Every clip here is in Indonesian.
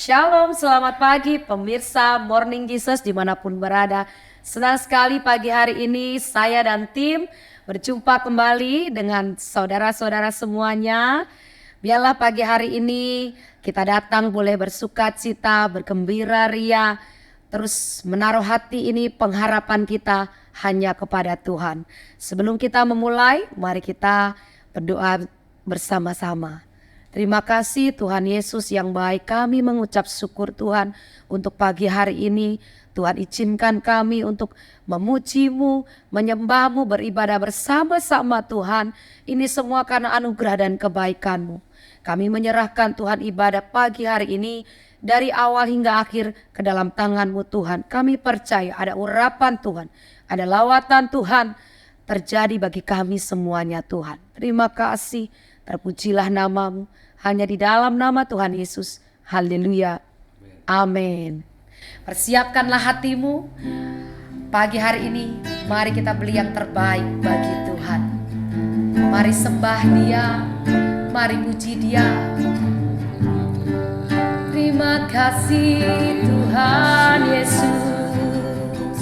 Shalom, selamat pagi pemirsa Morning Jesus dimanapun berada. Senang sekali pagi hari ini saya dan tim berjumpa kembali dengan saudara-saudara semuanya. Biarlah pagi hari ini kita datang boleh bersuka cita, bergembira ria, terus menaruh hati ini pengharapan kita hanya kepada Tuhan. Sebelum kita memulai, mari kita berdoa bersama-sama. Terima kasih Tuhan Yesus yang baik, kami mengucap syukur Tuhan untuk pagi hari ini. Tuhan izinkan kami untuk memuji-Mu, menyembah-Mu, beribadah bersama-sama Tuhan. Ini semua karena anugerah dan kebaikan-Mu. Kami menyerahkan Tuhan ibadah pagi hari ini dari awal hingga akhir ke dalam tangan-Mu Tuhan. Kami percaya ada urapan Tuhan, ada lawatan Tuhan terjadi bagi kami semuanya Tuhan. Terima kasih, terpujilah nama-Mu. Hanya di dalam nama Tuhan Yesus. Haleluya. Amin. Persiapkanlah hatimu. Pagi hari ini mari kita beli yang terbaik bagi Tuhan. Mari sembah Dia, mari puji Dia. Terima kasih Tuhan Yesus.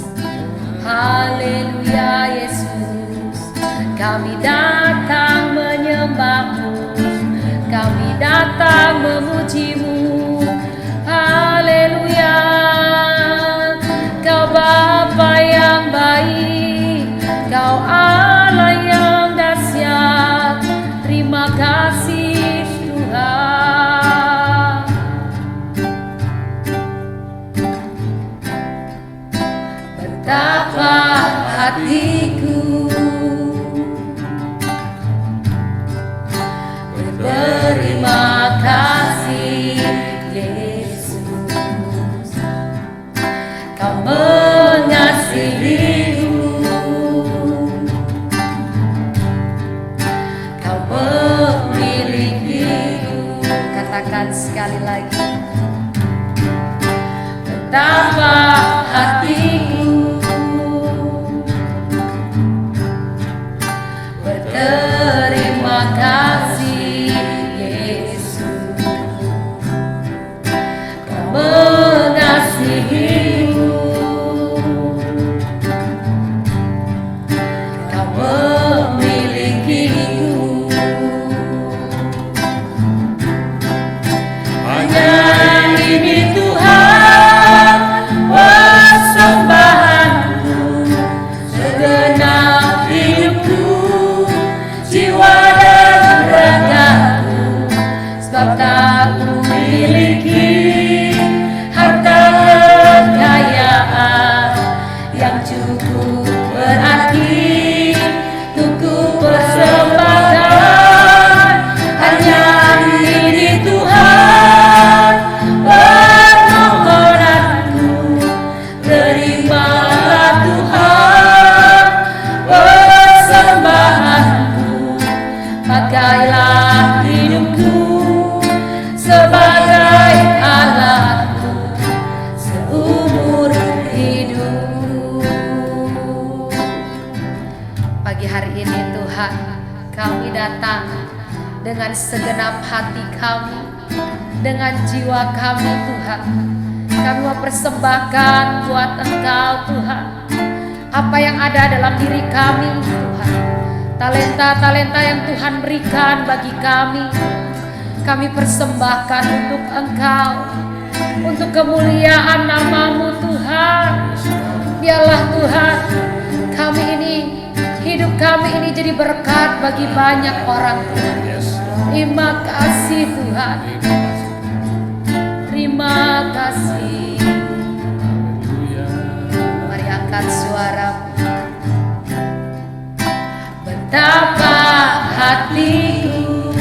Haleluya Yesus. Kami datang menyembah-Mu, kami datang memuji-Mu. Haleluya. Kau Bapa yang baik, Kau Allah yang dahsyat. Terima kasih Tuhan. Betapa hatiku berterima kasih Yesus. Kau mengasihiku, Kau memilikiku. Katakan sekali lagi. Betapa hatiku berterima kasih Yesus. Kau mengasihiku, Kau memilikiku. Hanya ini Tuhan persembahanku, segenap hidupku, jiwa dan ragaku. Sebab tak memiliki harta kekayaan yang cukup berarti untuk ku persembahkan. Hanya ini Tuhan permohonanku. Terimalah Tuhan persembahanku. Pakailah hidupku sebagai alatmu seumur hidup. Pagi hari ini Tuhan, kami datang dengan segenap hati kami, dengan jiwa kami Tuhan. Kami mau persembahkan buat Engkau Tuhan apa yang ada dalam diri kami Tuhan. Talenta-talenta yang Tuhan berikan bagi kami, kami persembahkan untuk Engkau, untuk kemuliaan nama-Mu Tuhan. Biarlah Tuhan kami ini, hidup kami ini jadi berkat bagi banyak orang Tuhan. Terima kasih Tuhan. Terima kasih. Mari angkat suara. Betapa hatiku,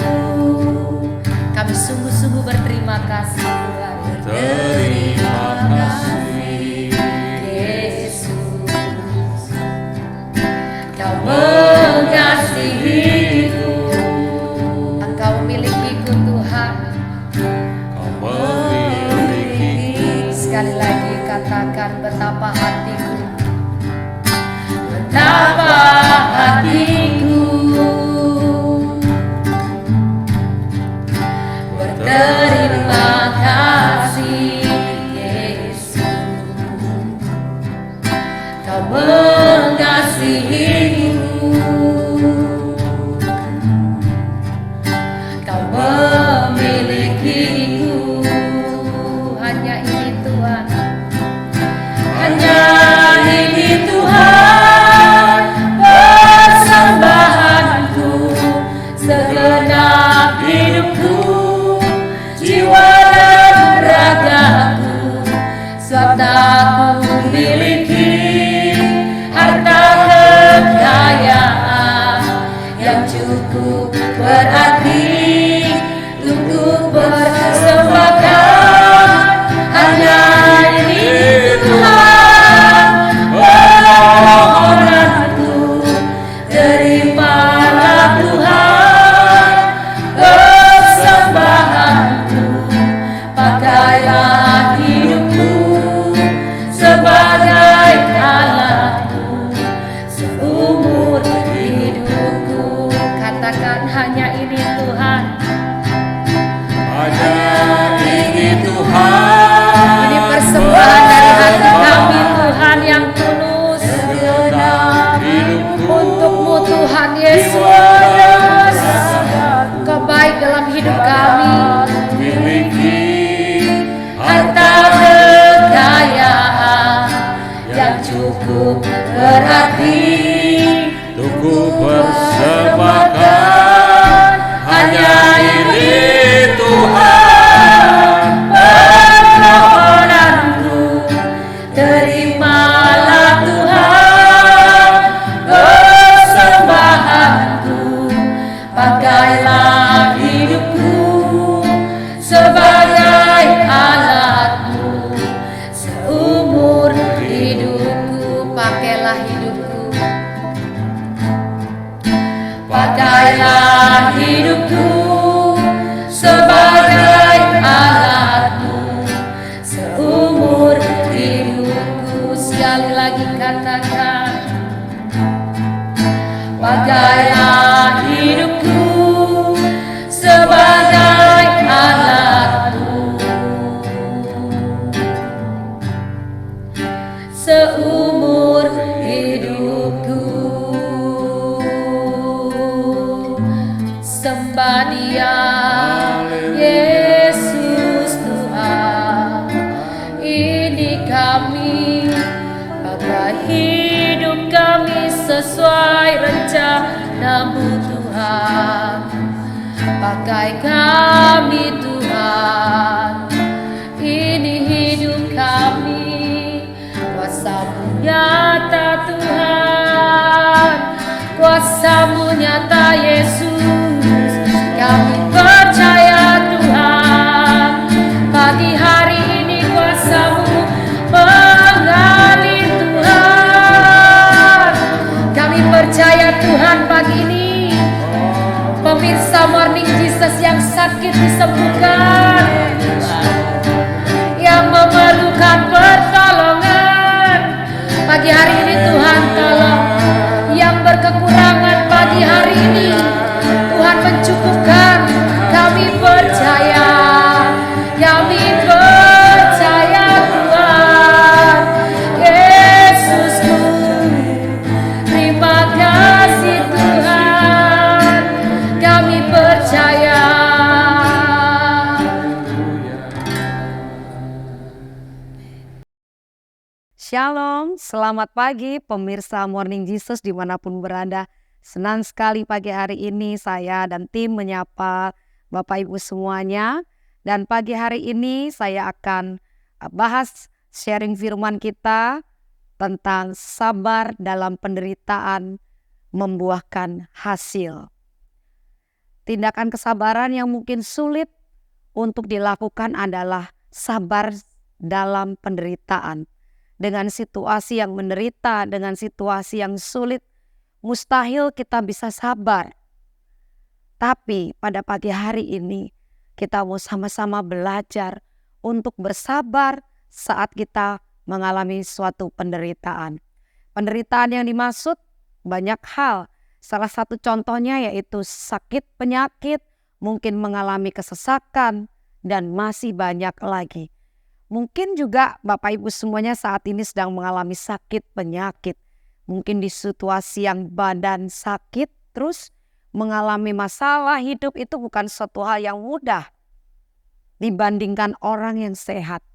kami sungguh-sungguh berterima kasih Tuhan. Berterima kasih Yesus. Kau mengasihiku, Engkau memilikiku Tuhan. Kau memilikiku. Sekali lagi katakan betapa hatiku, betapa hatiku berterima kasih Kau mengasihiku, Kau memilikiku. Hanya ini Tuhan, hanya ini Tuhan persembahanku, segenap hidupku, jiwa dan ragaku. Sebab tak ku miliki harta kekayaan yang cukup berarti untuk bersembahkan. Hanya ini Tuhan permohonanku, terimalah Tuhan persembahanku. Pakailah hidupku sebagai alatmu seumur hidupku. Katakan hanya ini Tuhan, hanya ini Tuhan. ini persembahan dari hati kami Tuhan yang tulus untuk-Mu Tuhan Yesus. Kau baik dalam hidup kami, Miliki harta kekayaan yang cukup berarti cukup bersembahkan. Hanya ini Tuhan permohonanku, terimalah Tuhan persembahanku. Pakailah hidupku sebagai alatmu seumur hidupku. Pakailah hidupku, pakailah hidupku sebagai alatmu seumur hidupku. Sekali lagi katakan, pakailah hidupku sebagai alatmu seumur hidupku. Sembah Dia Yesus Tuhan, ini kami, pakai hidup kami sesuai rencana-Mu Tuhan. Pakai kami Tuhan, ini hidup kami, kuasa-Mu nyata Tuhan, kuasa-Mu nyata Yesus. Kami percaya Tuhan, pagi hari ini kuasa-Mu mengalir Tuhan. Kami percaya Tuhan pagi ini, pemirsa Morning Jesus yang sakit disembuhkan, yang memerlukan pertolongan pagi hari ini Tuhan tolong. Yang berkekurangan pagi hari ini Tuhan mencukupkan. Kami percaya, kami percaya Tuhan Yesusku. Terima kasih Tuhan, kami percaya. Shalom, selamat pagi pemirsa Morning Jesus dimanapun berada. Senang sekali pagi hari ini saya dan tim menyapa Bapak Ibu semuanya. Dan pagi hari ini saya akan bahas sharing firman kita tentang sabar dalam penderitaan membuahkan hasil. Tindakan kesabaran yang mungkin sulit untuk dilakukan adalah sabar dalam penderitaan. Dengan situasi yang menderita, dengan situasi yang sulit, mustahil kita bisa sabar. Tapi pada pagi hari ini kita mau sama-sama belajar untuk bersabar saat kita mengalami suatu penderitaan. Penderitaan yang dimaksud banyak hal. Salah satu contohnya yaitu sakit penyakit, mungkin mengalami kesesakan, dan masih banyak lagi. Mungkin juga Bapak Ibu semuanya saat ini sedang mengalami sakit penyakit. Mungkin di situasi yang badan sakit, terus mengalami masalah hidup itu bukan suatu hal yang mudah dibandingkan orang yang sehat.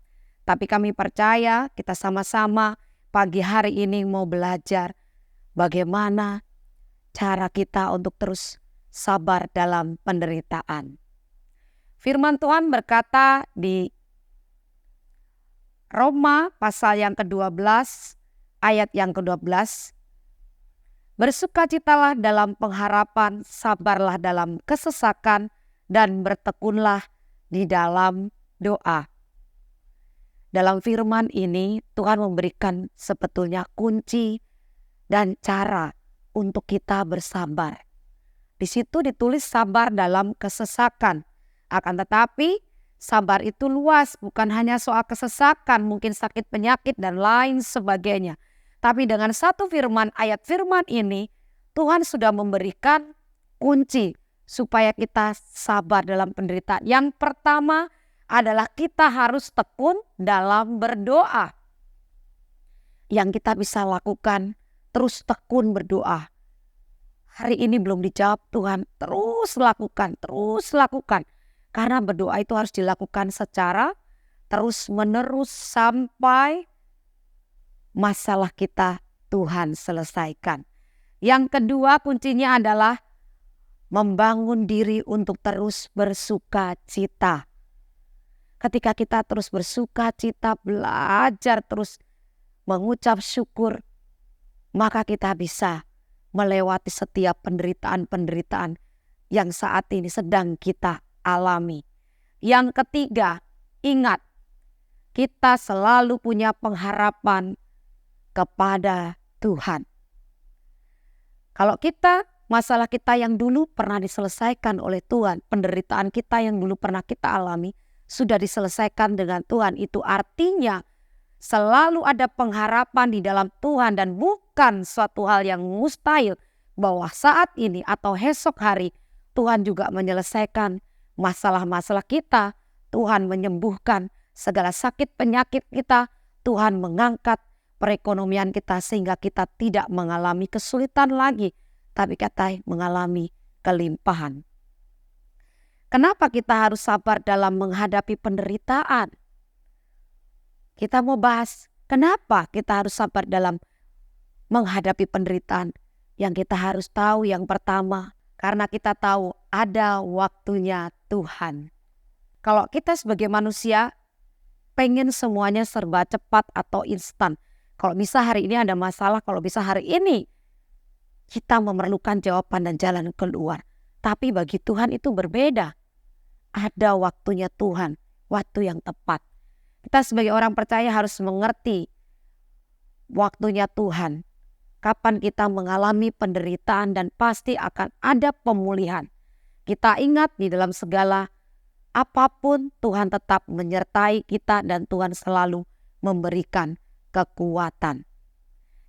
Tapi kami percaya kita sama-sama pagi hari ini mau belajar bagaimana cara kita untuk terus sabar dalam penderitaan. Firman Tuhan berkata di Roma pasal yang ke-12 ayat yang ke-12, bersukacitalah dalam pengharapan, sabarlah dalam kesesakan, dan bertekunlah di dalam doa. Dalam firman ini Tuhan memberikan sebetulnya kunci dan cara untuk kita bersabar. Di situ ditulis sabar dalam kesesakan. Akan tetapi sabar itu luas, bukan hanya soal kesesakan, mungkin sakit penyakit dan lain sebagainya. Tapi dengan satu firman, ayat firman ini, Tuhan sudah memberikan kunci supaya kita sabar dalam penderitaan. Yang pertama adalah kita harus tekun dalam berdoa. Yang kita bisa lakukan, terus tekun berdoa. Hari ini belum dijawab Tuhan, terus lakukan, terus lakukan. Karena berdoa itu harus dilakukan secara terus-menerus sampai masalah kita Tuhan selesaikan. Yang kedua kuncinya adalah membangun diri untuk terus bersuka cita. Ketika kita terus bersuka cita, belajar terus mengucap syukur, maka kita bisa melewati setiap penderitaan-penderitaan yang saat ini sedang kita alami. Yang ketiga, ingat, kita selalu punya pengharapan kepada Tuhan. Kalau masalah kita yang dulu pernah diselesaikan oleh Tuhan, penderitaan kita yang dulu pernah kita alami, sudah diselesaikan dengan Tuhan. Itu artinya selalu ada pengharapan di dalam Tuhan dan bukan suatu hal yang mustahil bahwa saat ini atau esok hari Tuhan juga menyelesaikan masalah-masalah kita. Tuhan menyembuhkan segala sakit penyakit kita. Tuhan mengangkat perekonomian kita sehingga kita tidak mengalami kesulitan lagi, tapi kita mengalami kelimpahan. Kenapa kita harus sabar dalam menghadapi penderitaan? Kita mau bahas kenapa kita harus sabar dalam menghadapi penderitaan. Yang kita harus tahu yang pertama, karena kita tahu ada waktunya Tuhan. Kalau kita sebagai manusia pengen semuanya serba cepat atau instan. Kalau bisa hari ini ada masalah, kalau bisa hari ini kita memerlukan jawaban dan jalan keluar. Tapi bagi Tuhan itu berbeda. Ada waktunya Tuhan, waktu yang tepat. Kita sebagai orang percaya harus mengerti waktunya Tuhan. Kapan kita mengalami penderitaan dan pasti akan ada pemulihan. Kita ingat di dalam segala apapun Tuhan tetap menyertai kita dan Tuhan selalu memberikan kekuatan.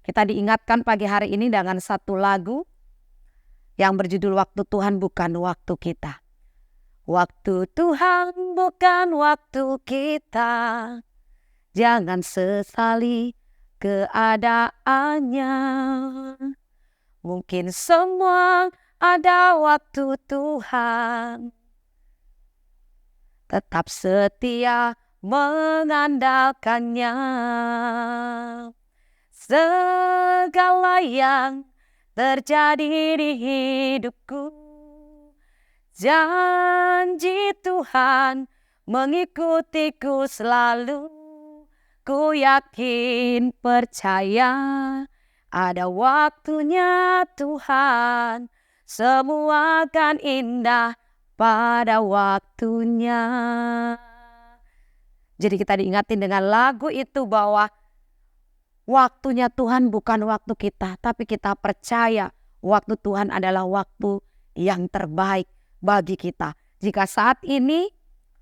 Kita diingatkan pagi hari ini dengan satu lagu yang berjudul Waktu Tuhan Bukan Waktu Kita. Waktu Tuhan bukan waktu kita, jangan sesali keadaannya. Mungkin semua ada waktu Tuhan, tetap setia mengandalkannya. Segala yang terjadi di hidupku, janji Tuhan mengikutiku selalu. Ku yakin percaya ada waktunya Tuhan, semua akan indah pada waktunya. Jadi kita diingatin dengan lagu itu bahwa waktunya Tuhan bukan waktu kita, tapi kita percaya waktu Tuhan adalah waktu yang terbaik bagi kita. Jika saat ini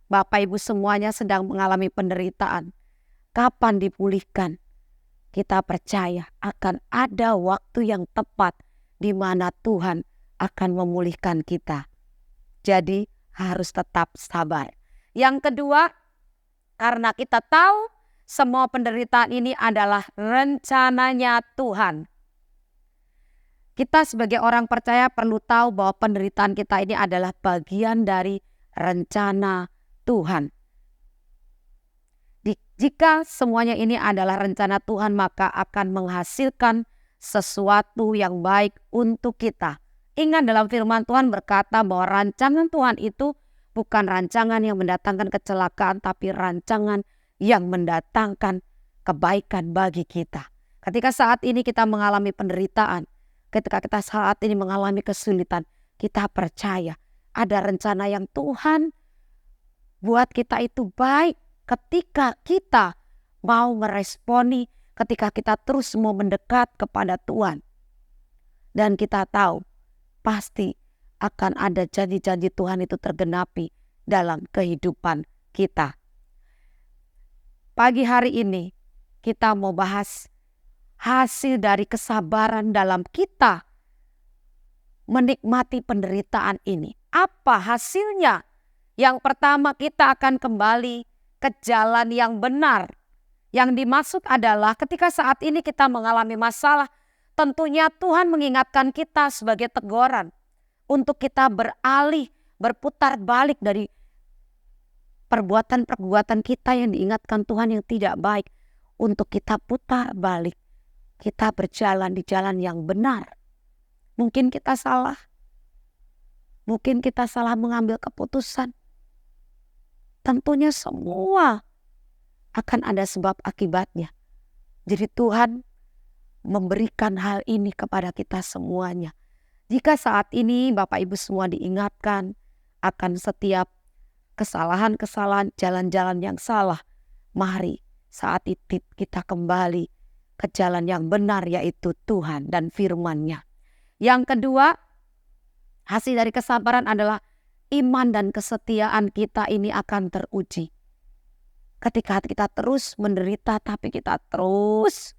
Bapak Ibu semuanya sedang mengalami penderitaan, kapan dipulihkan? Kita percaya akan ada waktu yang tepat di mana Tuhan akan memulihkan kita. Jadi harus tetap sabar. Yang kedua, Karena kita tahu semua penderitaan ini adalah rencananya Tuhan. Kita sebagai orang percaya perlu tahu bahwa penderitaan kita ini adalah bagian dari rencana Tuhan. Jika semuanya ini adalah rencana Tuhan, maka akan menghasilkan sesuatu yang baik untuk kita. Ingat, dalam firman Tuhan berkata bahwa rancangan Tuhan itu bukan rancangan yang mendatangkan kecelakaan, tapi rancangan yang mendatangkan kebaikan bagi kita. Ketika saat ini kita mengalami penderitaan, ketika kita saat ini mengalami kesulitan, kita percaya ada rencana yang Tuhan buat kita itu baik. Ketika kita mau meresponi, ketika kita terus mau mendekat kepada Tuhan. Dan kita tahu pasti akan ada janji-janji Tuhan itu tergenapi dalam kehidupan kita. Pagi hari ini kita mau bahas hasil dari kesabaran dalam kita menikmati penderitaan ini. Apa hasilnya? Yang pertama, kita akan kembali ke jalan yang benar. Yang dimaksud adalah ketika saat ini kita mengalami masalah, tentunya Tuhan mengingatkan kita sebagai teguran untuk kita beralih, berputar balik dari perbuatan-perbuatan kita yang diingatkan Tuhan yang tidak baik. Untuk kita putar balik, kita berjalan di jalan yang benar. Mungkin kita salah, mungkin kita salah mengambil keputusan. Tentunya semua akan ada sebab akibatnya. Jadi Tuhan memberikan hal ini kepada kita semuanya. Jika saat ini Bapak Ibu semua diingatkan akan setiap kesalahan-kesalahan, jalan-jalan yang salah, mari saat itu kita kembali ke jalan yang benar, yaitu Tuhan dan firman-Nya. Yang kedua, hasil dari kesabaran adalah iman dan kesetiaan kita ini akan teruji. Ketika kita terus menderita, tapi kita terus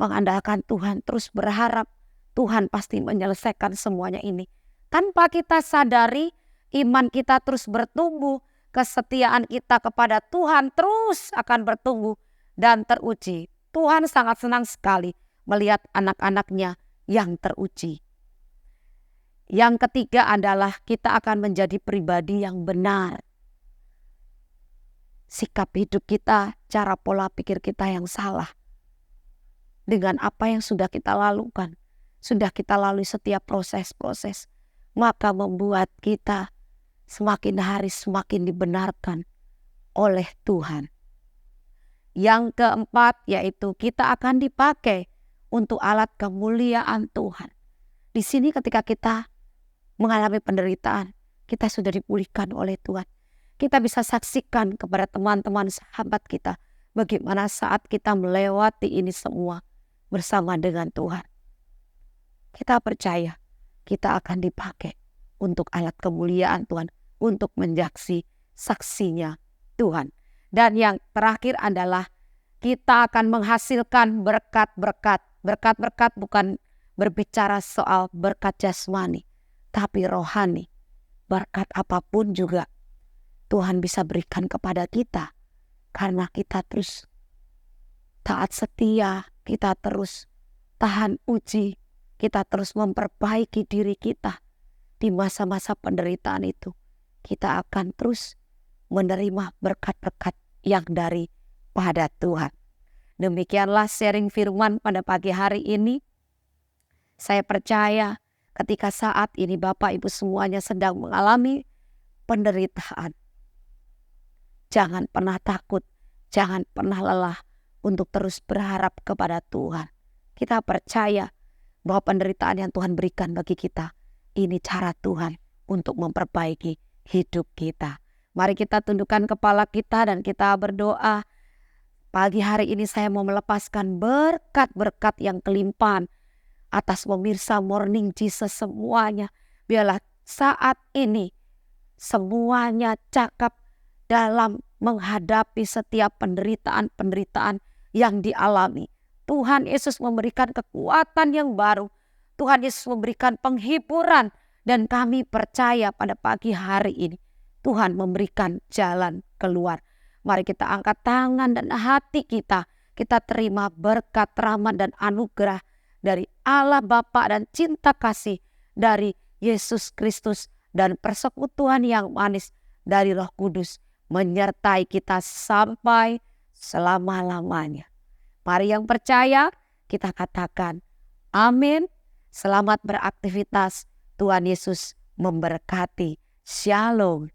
mengandalkan Tuhan, terus berharap Tuhan pasti menyelesaikan semuanya ini. Tanpa kita sadari, iman kita terus bertumbuh, kesetiaan kita kepada Tuhan terus akan bertumbuh dan teruji. Tuhan sangat senang sekali melihat anak-anak-Nya yang teruji. Yang ketiga adalah kita akan menjadi pribadi yang benar. Sikap hidup kita, cara pola pikir kita yang salah. Dengan apa yang sudah kita lakukan, sudah kita lalui setiap proses-proses, maka membuat kita semakin hari semakin dibenarkan oleh Tuhan. Yang keempat yaitu kita akan dipakai untuk alat kemuliaan Tuhan. Di sini ketika kita mengalami penderitaan, kita sudah dipulihkan oleh Tuhan. Kita bisa saksikan kepada teman-teman sahabat kita bagaimana saat kita melewati ini semua bersama dengan Tuhan. Kita percaya kita akan dipakai untuk alat kemuliaan Tuhan, untuk menjadi saksinya Tuhan. Dan yang terakhir adalah kita akan menghasilkan berkat-berkat. Berkat-berkat bukan berbicara soal berkat jasmani, tapi rohani. Berkat apapun juga Tuhan bisa berikan kepada kita. Karena kita terus taat setia, kita terus tahan uji, kita terus memperbaiki diri kita. Di masa-masa penderitaan itu, kita akan terus menerima berkat-berkat yang daripada Tuhan. Demikianlah sharing firman pada pagi hari ini. Saya percaya ketika saat ini Bapak Ibu semuanya sedang mengalami penderitaan, jangan pernah takut, jangan pernah lelah untuk terus berharap kepada Tuhan. Kita percaya bahwa penderitaan yang Tuhan berikan bagi kita, ini cara Tuhan untuk memperbaiki hidup kita. Mari kita tundukkan kepala kita dan kita berdoa. Pagi hari ini saya mau melepaskan berkat-berkat yang kelimpahan atas pemirsa Morning Jesus semuanya. Biarlah saat ini semuanya cakap dalam menghadapi setiap penderitaan-penderitaan yang dialami. Tuhan Yesus memberikan kekuatan yang baru. Tuhan Yesus memberikan penghiburan. Dan kami percaya pada pagi hari ini Tuhan memberikan jalan keluar. Mari kita angkat tangan dan hati kita. Kita terima berkat, rahmat dan anugerah dari Allah Bapa dan cinta kasih dari Yesus Kristus dan persekutuan yang manis dari Roh Kudus menyertai kita sampai selama-lamanya. Mari yang percaya kita katakan amin. Selamat beraktivitas. Tuhan Yesus memberkati. Shalom.